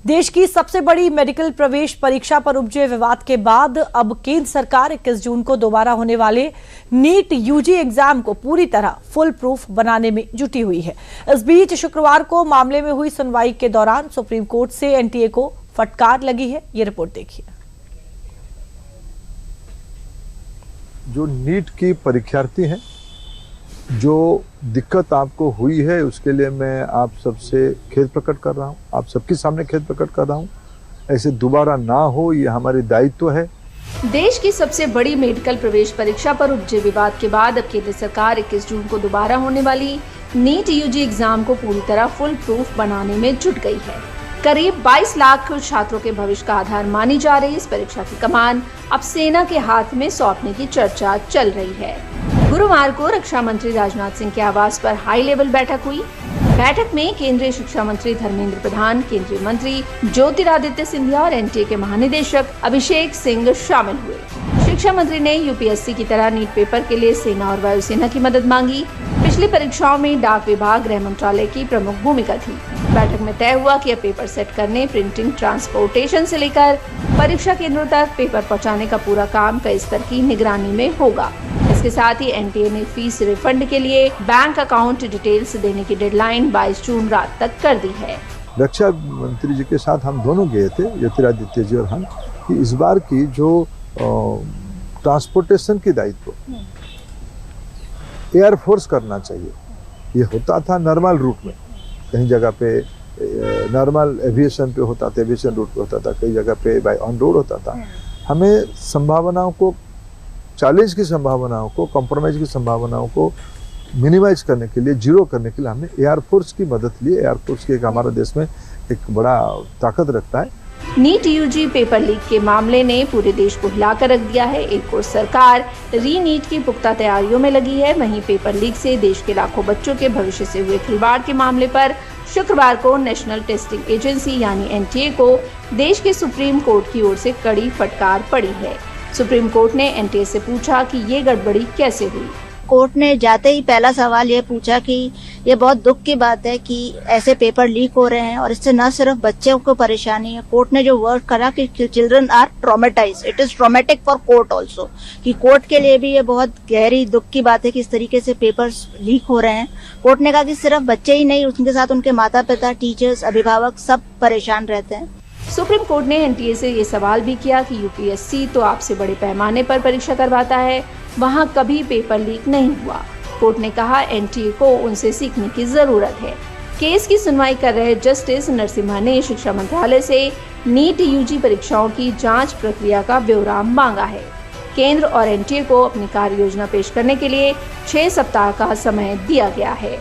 देश की सबसे बड़ी मेडिकल प्रवेश परीक्षा पर उपजे विवाद के बाद अब केंद्र सरकार 21 जून को दोबारा होने वाले नीट यूजी एग्जाम को पूरी तरह फुल प्रूफ बनाने में जुटी हुई है। इस बीच शुक्रवार को मामले में हुई सुनवाई के दौरान सुप्रीम कोर्ट से एनटीए को फटकार लगी है। ये रिपोर्ट देखिए। जो नीट की परीक्षार्थी हैं, जो दिक्कत आपको हुई है उसके लिए मैं आप सबसे खेद प्रकट कर रहा हूं, आप सबके सामने खेद प्रकट कर रहा हूं। ऐसे दोबारा ना हो, ये हमारी दायित्व है। देश की सबसे बड़ी मेडिकल प्रवेश परीक्षा पर उपजे विवाद के बाद अब केंद्र सरकार 21 जून को दोबारा होने वाली नीट यूजी एग्जाम को पूरी तरह फुल प्रूफ बनाने में जुट गई है। करीब 22 लाख छात्रों के भविष्य का आधार मानी जा रही इस परीक्षा की कमान अब सेना के हाथ में सौंपने की चर्चा चल रही है। गुरुवार को रक्षा मंत्री राजनाथ सिंह के आवास पर हाई लेवल बैठक हुई। बैठक में केंद्रीय शिक्षा मंत्री धर्मेंद्र प्रधान, केंद्रीय मंत्री ज्योतिरादित्य सिंधिया और एनटीए के महानिदेशक अभिषेक सिंह शामिल हुए। शिक्षा मंत्री ने यूपीएससी की तरह नीट पेपर के लिए सेना और वायुसेना की मदद मांगी। पिछली परीक्षाओं में डाक विभाग, गृह मंत्रालय की प्रमुख भूमिका थी। बैठक में तय हुआ कि अब पेपर सेट करने, प्रिंटिंग, ट्रांसपोर्टेशन से लेकर परीक्षा केंद्रों तक पेपर पहुंचाने का पूरा काम कई स्तर की निगरानी में होगा। इसके साथ ही एनटीए ने फीस रिफंड के लिए बैंक अकाउंट डिटेल्स देने की डेडलाइन 22 जून रात तक कर दी है। रक्षा मंत्री जी के साथ हम दोनों गए थे, ज्योतिरादित्य जी और हम, कि इस बार की जो ट्रांसपोर्टेशन की दायित्व एयरफोर्स करना चाहिए। ये होता था नॉर्मल रूट में, कहीं जगह पे नॉर्मल एविएशन पे होता था, एविएशन रूट पे होता था, कई जगह पे बाय ऑन रोड होता था। हमें संभावनाओं को, चैलेंज की संभावनाओं को, कॉम्प्रोमाइज की संभावनाओं को मिनिमाइज करने के लिए, जीरो करने के लिए हमने एयरफोर्स की मदद ली। एयरफोर्स की एक हमारे देश में एक बड़ा ताकत रखता है। नीट यूजी पेपर लीक के मामले ने पूरे देश को हिलाकर रख दिया है। एक ओर सरकार री नीट की पुख्ता तैयारियों में लगी है, वहीं पेपर लीक से देश के लाखों बच्चों के भविष्य से हुए खिलवाड़ के मामले पर शुक्रवार को नेशनल टेस्टिंग एजेंसी यानी एनटीए को देश के सुप्रीम कोर्ट की ओर से कड़ी फटकार पड़ी है। सुप्रीम कोर्ट ने एनटीए से पूछा कि ये गड़बड़ी कैसे हुई। कोर्ट ने जाते ही पहला सवाल ये पूछा कि ये बहुत दुख की बात है कि ऐसे पेपर लीक हो रहे हैं और इससे न सिर्फ बच्चों को परेशानी है। कोर्ट ने जो वर्ड करा कि children are traumatised, it is traumatic for court also, कि कोर्ट के लिए भी ये बहुत गहरी दुख की बात है कि इस तरीके से पेपर्स लीक हो रहे हैं। कोर्ट ने कहा कि सिर्फ बच्चे ही नहीं, उनके साथ उनके माता पिता, टीचर्स, अभिभावक सब परेशान रहते हैं। सुप्रीम कोर्ट ने एनटीए से ये सवाल भी किया कि यूपीएससी तो आपसे बड़े पैमाने पर परीक्षा करवाता है, वहां कभी पेपर लीक नहीं हुआ। कोर्ट ने कहा एनटीए को उनसे सीखने की जरूरत है। केस की सुनवाई कर रहे जस्टिस नरसिम्हा ने शिक्षा मंत्रालय से नीट यूजी परीक्षाओं की जांच प्रक्रिया का ब्यौरा मांगा है। केंद्र और एनटीए को अपनी कार्य योजना पेश करने के लिए 6 सप्ताह का समय दिया गया है।